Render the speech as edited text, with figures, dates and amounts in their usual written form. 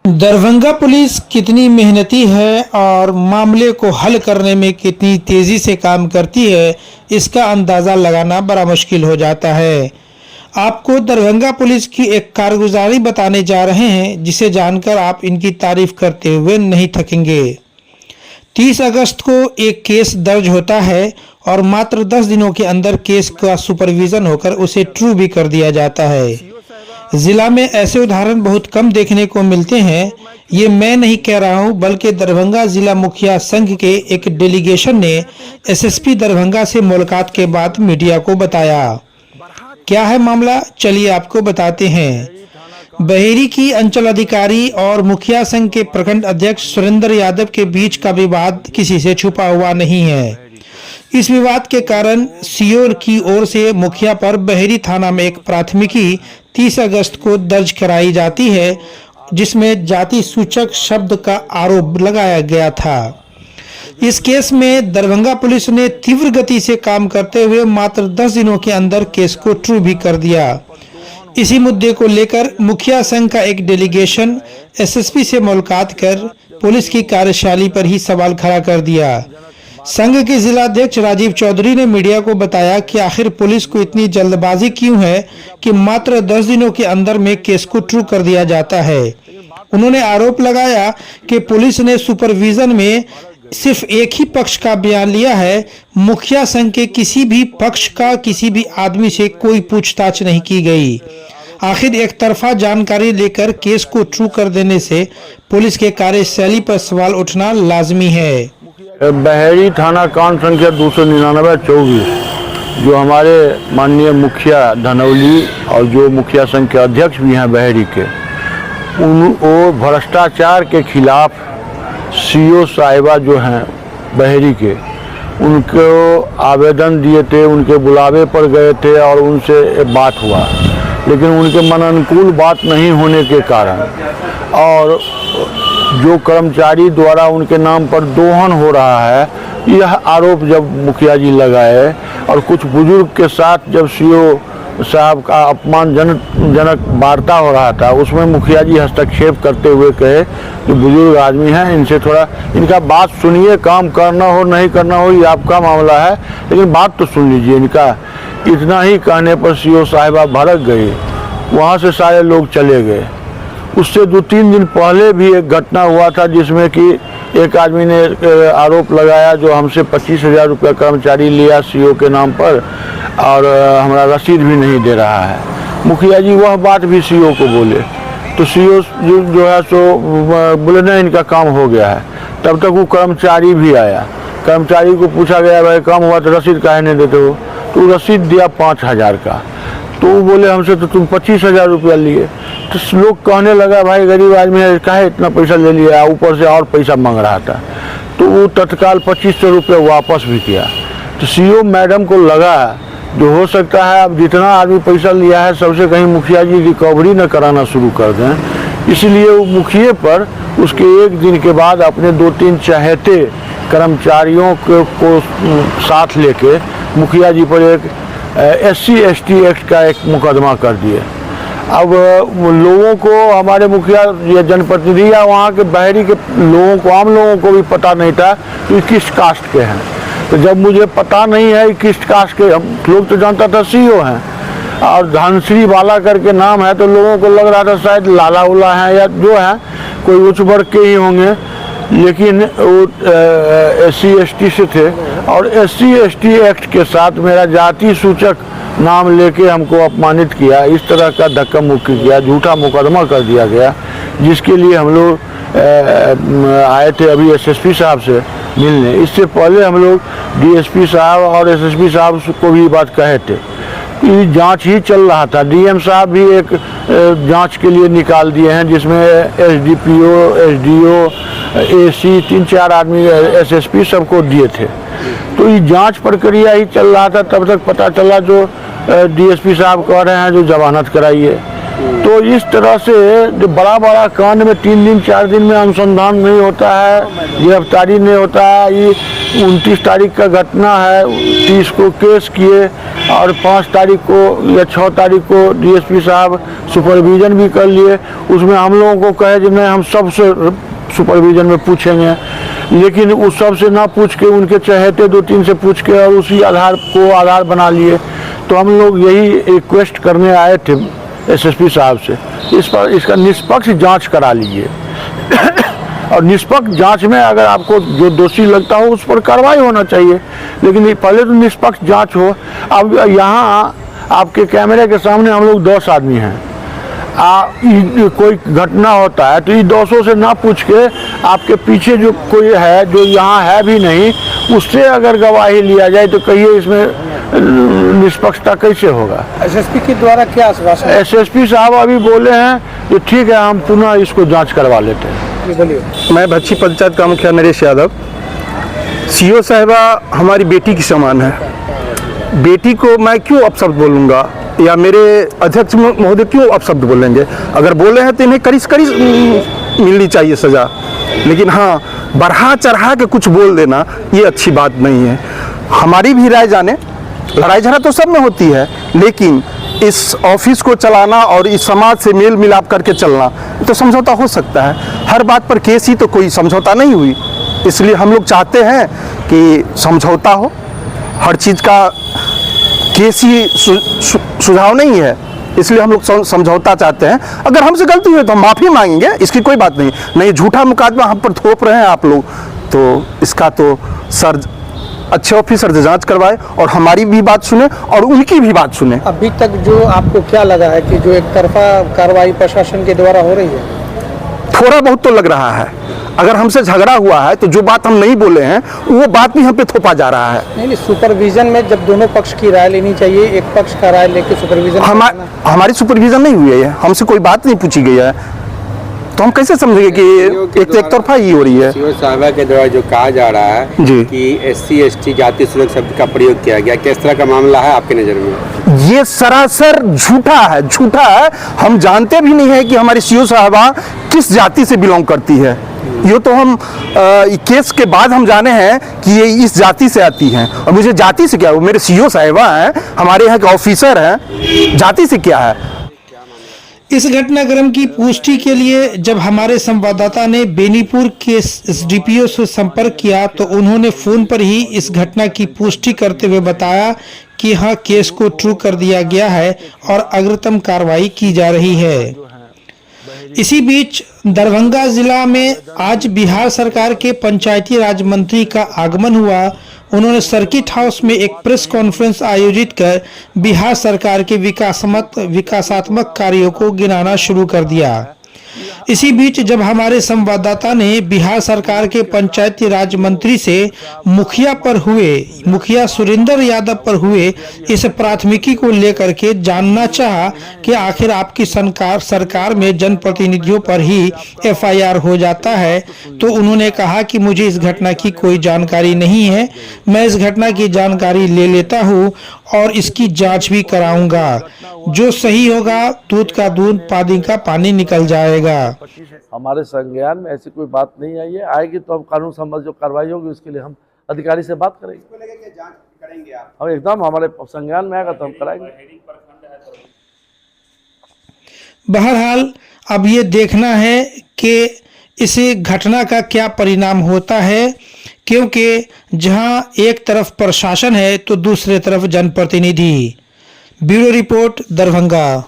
Darbhanga police कितनी मेहनती है और मामले को हल करने में कितनी तेज़ी से काम करती है, इसका अंदाज़ा लगाना बड़ा मुश्किल हो जाता है। आपको दरभंगा पुलिस की एक कारगुजारी बताने जा रहे हैं, जिसे जानकर आप इनकी तारीफ करते हुए नहीं थकेंगे। 30 अगस्त को एक केस दर्ज होता है और मात्र 10 दिनों के अंदर केस का सुपरविजन होकर उसे ट्रू भी कर दिया जाता है। जिला में ऐसे उदाहरण बहुत कम देखने को मिलते हैं। ये मैं नहीं कह रहा हूं, बल्कि दरभंगा जिला मुखिया संघ के एक डेलीगेशन ने एसएसपी दरभंगा से मुलाकात के बाद मीडिया को बताया। क्या है मामला, चलिए आपको बताते हैं। बहेरी की अंचल अधिकारी और मुखिया संघ के प्रखंड अध्यक्ष सुरेंद्र यादव के बीच का विवाद किसी से छुपा हुआ नहीं है। इस विवाद के कारण सीओ की ओर से मुखिया पर बहेरी थाना में एक प्राथमिकी 30 अगस्त को दर्ज कराई जाती है, जिसमें जाति सूचक शब्द का आरोप लगाया गया था। इस केस में दरभंगा पुलिस ने तीव्र गति से काम करते हुए मात्र 10 दिनों के अंदर केस को ट्रू भी कर दिया। इसी मुद्दे को लेकर मुखिया संघ का एक डेलीगेशन एसएसपी से मुलाकात कर पुलिस की कार्यशैली पर ही सवाल खड़ा कर दिया। संघ के जिलाध्यक्ष राजीव चौधरी ने मीडिया को बताया कि आखिर पुलिस को इतनी जल्दबाजी क्यों है कि मात्र 10 दिनों के अंदर में केस को ट्रू कर दिया जाता है। उन्होंने आरोप लगाया कि पुलिस ने सुपरविजन में सिर्फ एक ही पक्ष का बयान लिया है। मुखिया संघ के किसी भी पक्ष का किसी भी आदमी से कोई पूछताछ नहीं की गई। आखिर एक तरफा जानकारी लेकर केस को ट्रू कर देने से पुलिस के कार्यशैली पर सवाल उठना लाजमी है। बहेरी थाना कांड संख्या 299-24 जो हमारे माननीय मुखिया धनौली और जो मुखिया संघ के अध्यक्ष भी हैं बहेरी के, वो भ्रष्टाचार के खिलाफ सीओ साहिबा जो हैं बहेरी के, उनको आवेदन दिए थे, उनके बुलावे पर गए थे और उनसे बात हुआ, लेकिन उनके मन अनुकूल बात नहीं होने के कारण और जो कर्मचारी द्वारा उनके नाम पर दोहन हो रहा है, यह आरोप जब मुखिया जी लगाए और कुछ बुजुर्ग के साथ जब सीओ साहब का अपमानजनक वार्ता हो रहा था, उसमें मुखिया जी हस्तक्षेप करते हुए कहे कि बुजुर्ग आदमी हैं, इनसे थोड़ा इनका बात सुनिए, काम करना हो नहीं करना हो ये आपका मामला है, लेकिन बात तो सुन लीजिए इनका। इतना ही कहने पर सीओ साहिबा भड़क गई, वहाँ से सारे लोग चले गए। उससे 2-3 दिन पहले भी एक घटना हुआ था जिसमें कि एक आदमी ने आरोप लगाया जो हमसे 25,000 रुपया कर्मचारी लिया सीओ के नाम पर और हमारा रसीद भी नहीं दे रहा है। मुखिया जी वह बात भी सीओ को बोले, तो सीओ जो है सो बोले नहीं इनका काम हो गया है। तब तक वो कर्मचारी भी आया, कर्मचारी को पूछा गया भाई काम हुआ तो रसीद काहे नहीं देते हो, तो रसीद दिया 5,000 का, तो वो बोले हमसे तो तुम 25,000 रुपया लिए। तो लोग कहने लगा भाई गरीब आदमी है, काहे इतना पैसा ले लिया, ऊपर से और पैसा मांग रहा था, तो वो तत्काल 2500 रुपये वापस भी किया। तो सीओ मैडम को लगा जो हो सकता है अब जितना आदमी पैसा लिया है सबसे कहीं मुखिया जी रिकवरी न कराना शुरू कर दें, इसलिए वो मुखिए पर उसके एक दिन के बाद अपने 2-3 चहेते कर्मचारियों को साथ लेके मुखिया जी पर एक SC/ST एक्ट का एक मुकदमा कर दिए। अब लोगों को हमारे मुखिया या जनप्रतिनिधि या वहाँ के बहेरी के लोगों को, आम लोगों को भी पता नहीं था कि किस कास्ट के हैं। तो जब मुझे पता नहीं है किस कास्ट के, हम लोग तो जानता था सीओ हैं और धनश्री वाला करके नाम है, तो लोगों को लग रहा था शायद लाला उला है या जो है कोई उच्च वर्ग के ही होंगे, लेकिन वो SC/ST से थे और SC/ST एक्ट के साथ मेरा जाति सूचक नाम लेके हमको अपमानित किया, इस तरह का धक्का मुक्की किया, झूठा मुकदमा कर दिया गया, जिसके लिए हम लोग आए थे अभी एसएसपी साहब से मिलने। इससे पहले हम लोग डीएसपी साहब और एसएसपी साहब को भी बात कहे थे। ये जांच ही चल रहा था, डीएम साहब भी एक जांच के लिए निकाल दिए हैं, जिसमें एसडीपीओ, एसडीओ, एसी 3-4 आदमी एसएसपी सबको दिए थे। तो ये जांच प्रक्रिया ही चल रहा था, तब तक पता चला जो डीएसपी साहब कह रहे हैं जो जमानत कराइए। तो इस तरह से जो बड़ा बड़ा कांड में 3 दिन 4 दिन में अनुसंधान नहीं होता है, गिरफ्तारी नहीं होता है। ये 29 तारीख का घटना है, 30 को केस किए और 5 तारीख को या 6 तारीख को डीएसपी साहब सुपरविज़न भी कर लिए। उसमें हम लोगों को कहे कि नहीं, हम सबसे सुपरविज़न में पूछेंगे, लेकिन उस सब से ना पूछ के उनके चहेते 2-3 से पूछ के और उसी आधार को आधार बना लिए। तो हम लोग यही रिक्वेस्ट करने आए थे एसएसपी साहब से, इस पर इसका निष्पक्ष जांच करा लीजिए और निष्पक्ष जांच में अगर आपको जो दोषी लगता हो उस पर कार्रवाई होना चाहिए, लेकिन पहले तो निष्पक्ष जांच हो। अब यहाँ आपके कैमरे के सामने हम लोग 10 आदमी हैं, कोई घटना होता है तो ये 200 से ना पूछ के आपके पीछे जो कोई है जो यहाँ है भी नहीं, उससे अगर गवाही लिया जाए तो कहिए इसमें निष्पक्षता कैसे होगा। एसएसपी के द्वारा क्या आश्वासन? एसएसपी साहब अभी बोले हैं कि ठीक है, हम पुनः इसको जांच करवा लेते हैं। बोलिए। मैं भच्छी पंचायत का मुखिया नरेश यादव। सीओ साहिबा हमारी बेटी की समान है। बेटी को मैं क्यों अपशब्द बोलूँगा या मेरे अध्यक्ष महोदय क्यों अपशब्द बोलेंगे? अगर बोले हैं तो इन्हें करीस मिलनी चाहिए सज़ा, लेकिन हाँ, बढ़ा चढ़ा के कुछ बोल देना ये अच्छी बात नहीं है। हमारी भी राय जाने, लड़ाई झगड़ा तो सब में होती है, लेकिन इस ऑफिस को चलाना और इस समाज से मेल मिलाप करके चलना तो समझौता हो सकता है। हर बात पर केस ही तो कोई समझौता नहीं हुई, इसलिए हम लोग चाहते हैं कि समझौता हो। हर चीज़ का केस ही सुझाव नहीं है, इसलिए हम लोग समझौता चाहते हैं। अगर हमसे गलती हुई तो हम माफ़ी मांगेंगे, इसकी कोई बात नहीं। नहीं, झूठा मुकदमा हम पर थोप रहे हैं आप लोग, तो इसका तो सर अच्छे ऑफिसर से जांच करवाए और हमारी भी बात सुने और उनकी भी बात सुने। अभी तक जो आपको क्या लगा है कि जो एक तरफा कार्रवाई प्रशासन के द्वारा हो रही है? थोड़ा बहुत तो लग रहा है। अगर हमसे झगड़ा हुआ है तो जो बात हम नहीं बोले हैं वो बात भी हम पे थोपा जा रहा है। नहीं, सुपरविजन में जब दोनों पक्ष की राय लेनी चाहिए, एक पक्ष का राय लेके सुपरविजन हमारी सुपरविजन नहीं हुई है, हमसे कोई बात नहीं पूछी गई है, तो हम कैसे समझेंगे कि एक तरफा ही हो रही है। सीओ साहिबा के द्वारा जो कहा जा रहा है जी कि SC/ST जाति सुरक्षा शब्द का प्रयोग किया गया, किस तरह का मामला है आपकी नज़र में? ये सरासर झूठा है, झूठा है। हम जानते भी नहीं है कि हमारी सीओ साहबा किस जाति से बिलोंग करती है। ये तो हम केस के बाद हम जाने हैं कि ये इस जाति से आती हैं, और मुझे जाति से क्या, वो मेरे सीओ साहिबा हैं, हमारे यहाँ के ऑफिसर हैं, जाति से क्या है। इस घटनाक्रम की पुष्टि के लिए जब हमारे संवाददाता ने बेनीपुर के SDPO से संपर्क किया तो उन्होंने फोन पर ही इस घटना की पुष्टि करते हुए बताया कि हाँ, केस को ट्रू कर दिया गया है और अग्रिम कार्रवाई की जा रही है। इसी बीच दरभंगा जिला में आज बिहार सरकार के पंचायती राज मंत्री का आगमन हुआ। उन्होंने सर्किट हाउस में एक प्रेस कॉन्फ्रेंस आयोजित कर बिहार सरकार के विकासात्मक कार्यों को गिनाना शुरू कर दिया। इसी बीच जब हमारे संवाददाता ने बिहार सरकार के पंचायती राज मंत्री से मुखिया सुरेंद्र यादव पर हुए इस प्राथमिकी को लेकर के जानना चाहा कि आखिर आपकी सरकार में जनप्रतिनिधियों पर ही FIR हो जाता है, तो उन्होंने कहा कि मुझे इस घटना की कोई जानकारी नहीं है, मैं इस घटना की जानकारी ले लेता हूँ और इसकी जांच भी कराऊंगा। जो सही होगा दूध का दूध, पानी का पानी निकल जाएगा। हमारे संज्ञान में ऐसी कोई बात नहीं आई है, आएगी तो हम कानून संबंधी जो कार्रवाई होगी उसके लिए हम अधिकारी से बात करेंगे। हम एकदम हमारे संज्ञान में आएगा तो हम कराएंगे। बहरहाल अब ये देखना है कि इस घटना का क्या परिणाम होता है, क्योंकि जहां एक तरफ प्रशासन है तो दूसरे तरफ जनप्रतिनिधि। Bureau report, Darbhanga.